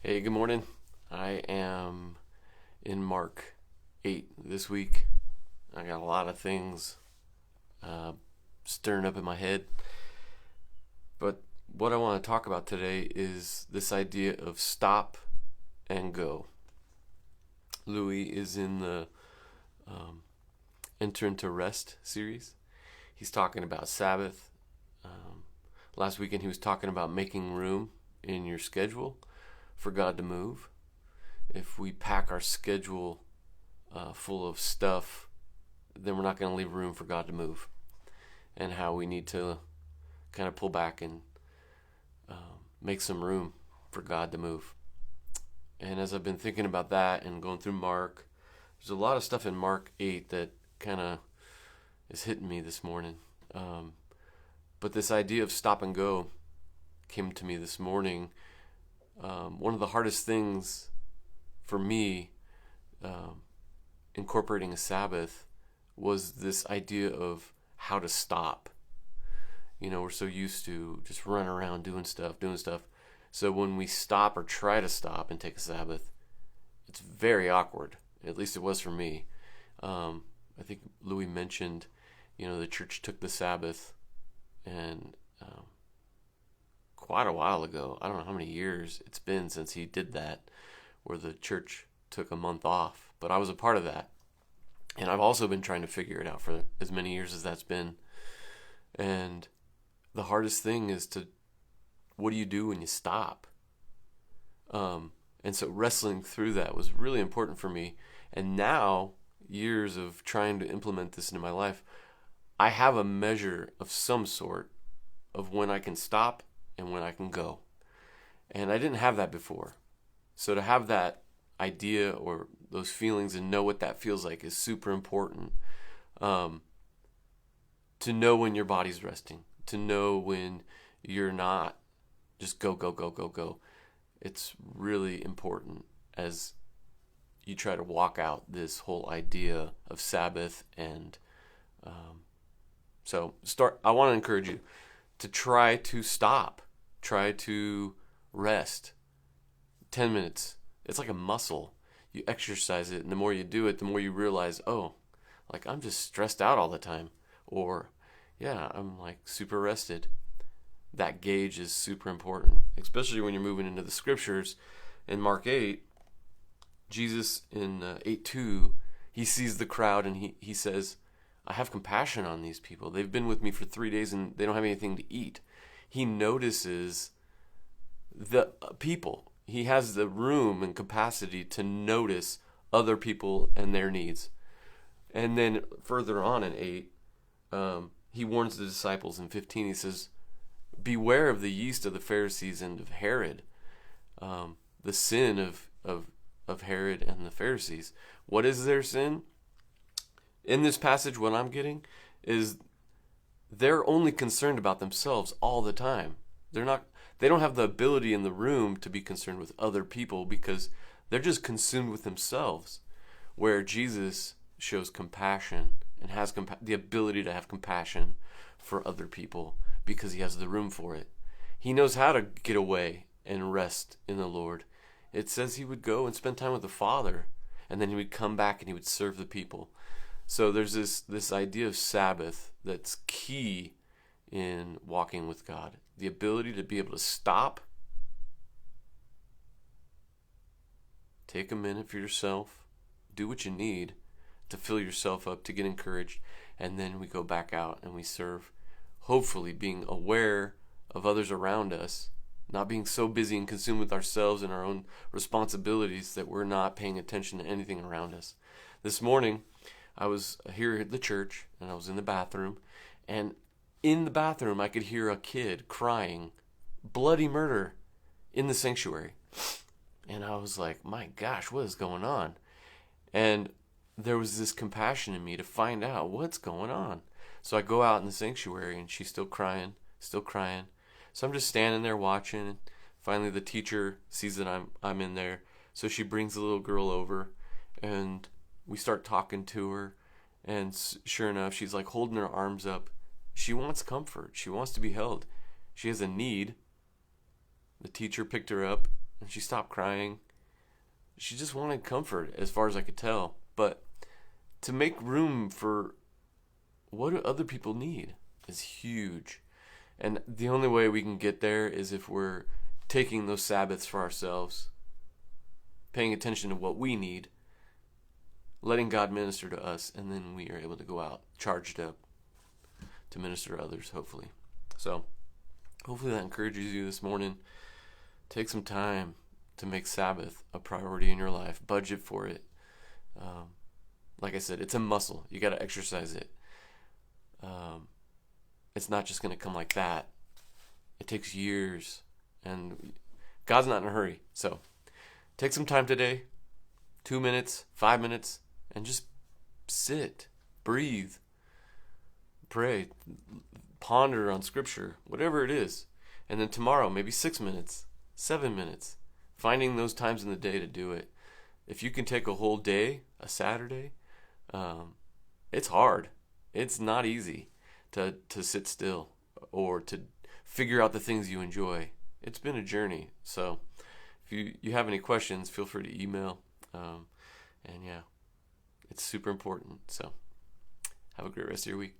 Hey, good morning. I am in Mark 8 this week. I got a lot of things uh, stirring up in my head. But what I want to talk about today is this idea of stop and go. Louis is in the Enter into Rest series. He's talking about Sabbath. Um, Last weekend, he was talking about making room in your schedule for God to move. If we pack our schedule full of stuff, then we're not going to leave room for God to move. And how we need to kind of pull back and make some room for God to move. And as I've been thinking about that and going through Mark, there's a lot of stuff in Mark 8 that kind of is hitting me this morning. But this idea of stop and go came to me this morning. One of the hardest things for me incorporating a Sabbath was this idea of how to stop. You know, we're so used to just running around doing stuff. So when we stop or try to stop and take a Sabbath, it's very awkward. At least it was for me. I think Louis mentioned, the church took the Sabbath, and quite a while ago, I don't know how many years it's been since he did that, where the church took a month off. But I was a part of that. And I've also been trying to figure it out for as many years as that's been. And the hardest thing is what do you do when you stop? And so wrestling through that was really important for me. And now, years of trying to implement this into my life, I have a measure of some sort of when I can stop and when I can go. And I didn't have that before. So to have that idea or those feelings and know what that feels like is super important. To know when your body's resting, to know when you're not just go, go, go, go, go. It's really important as you try to walk out this whole idea of Sabbath. And I want to encourage you to try to stop, try to rest. 10 minutes. It's like a muscle. You exercise it, and the more you do it, the more you realize, like I'm just stressed out all the time. Or, yeah, I'm like super rested. That gauge is super important, especially when you're moving into the scriptures. In Mark 8, Jesus in 8:2, he sees the crowd and he says, I have compassion on these people. They've been with me for 3 days and they don't have anything to eat. He notices the people. He has the room and capacity to notice other people and their needs. And then further on in 8, he warns the disciples in 15. He says, beware of the yeast of the Pharisees and of Herod. The sin of Herod and the Pharisees. What is their sin? In this passage, what I'm getting is they're only concerned about themselves all the time. They don't have the ability in the room to be concerned with other people because they're just consumed with themselves. Where Jesus shows compassion and has the ability to have compassion for other people because he has the room for it. He knows how to get away and rest in the Lord. It says he would go and spend time with the Father, and then he would come back and he would serve the people. So there's this idea of Sabbath that's key in walking with God. The ability to be able to stop, take a minute for yourself, do what you need to fill yourself up, to get encouraged, and then we go back out and we serve, hopefully being aware of others around us, not being so busy and consumed with ourselves and our own responsibilities that we're not paying attention to anything around us. This morning, I was here at the church and I was in the bathroom, and in the bathroom I could hear a kid crying bloody murder in the sanctuary. And I was like, my gosh, what is going on? And there was this compassion in me to find out what's going on. So I go out in the sanctuary and she's still crying. So I'm just standing there watching. And finally the teacher sees that I'm in there. So she brings the little girl over and we start talking to her. And sure enough, she's like holding her arms up. She wants comfort. She wants to be held. She has a need. The teacher picked her up and she stopped crying. She just wanted comfort, as far as I could tell. But to make room for what other people need is huge. And the only way we can get there is if we're taking those Sabbaths for ourselves, paying attention to what we need, letting God minister to us, and then we are able to go out charged up to minister to others, hopefully. So, hopefully that encourages you this morning. Take some time to make Sabbath a priority in your life. Budget for it. Like I said, it's a muscle. You got to exercise it. It's not just going to come like that. It takes years, and God's not in a hurry. So, take some time today, 2 minutes, 5 minutes, and just sit, breathe, pray, ponder on Scripture, whatever it is. And then tomorrow, maybe 6 minutes, 7 minutes, finding those times in the day to do it. If you can take a whole day, a Saturday, it's hard. It's not easy to sit still or to figure out the things you enjoy. It's been a journey. So if you have any questions, feel free to email. And yeah, it's super important. So have a great rest of your week.